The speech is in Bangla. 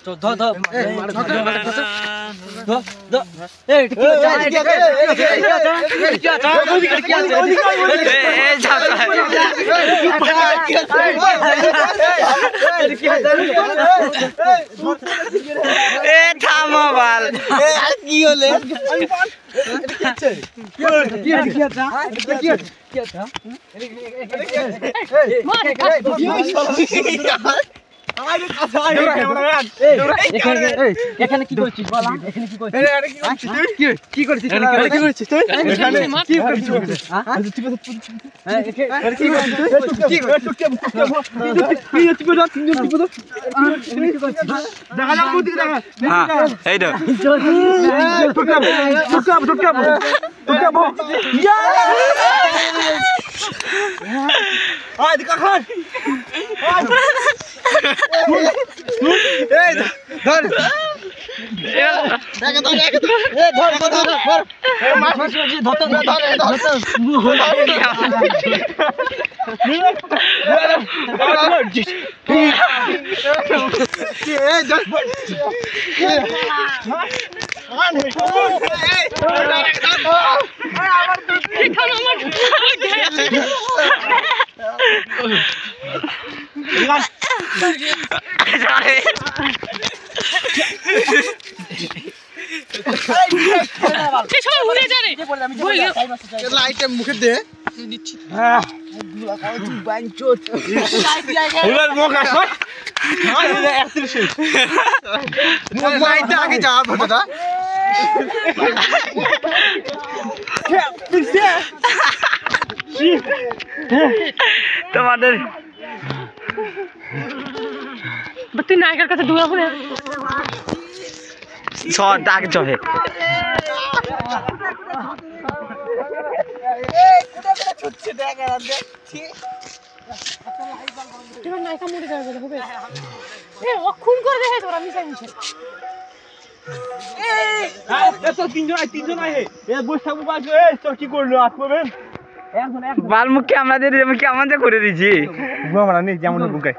ধর ধর থামো বাল কি হলে এখানে কি করছিস বল এখানে কি করছিস কি করছিস কি করছিস তুই এখানে কি করছিস দেখা যাক মুদি দেখা হ্যাঁ এই দাও টুকাবো ইয়া আয় দেখা খান এই ধর মুখে দে আগে যাওয়া দাদা তোমাদের তুই নায়কের কাছে দূরে পড়ে সর ডাক চহে নায়িকা মরে যাবে হবে অক্ষুণ করে দেখে তোরা মিশাই মিশে তিনজন আহে বসে থাকবো তোর কি করলো আসবেন বালমুখকে আমাদের করে দিয়েছি আমরা নেই যেমন বুকাই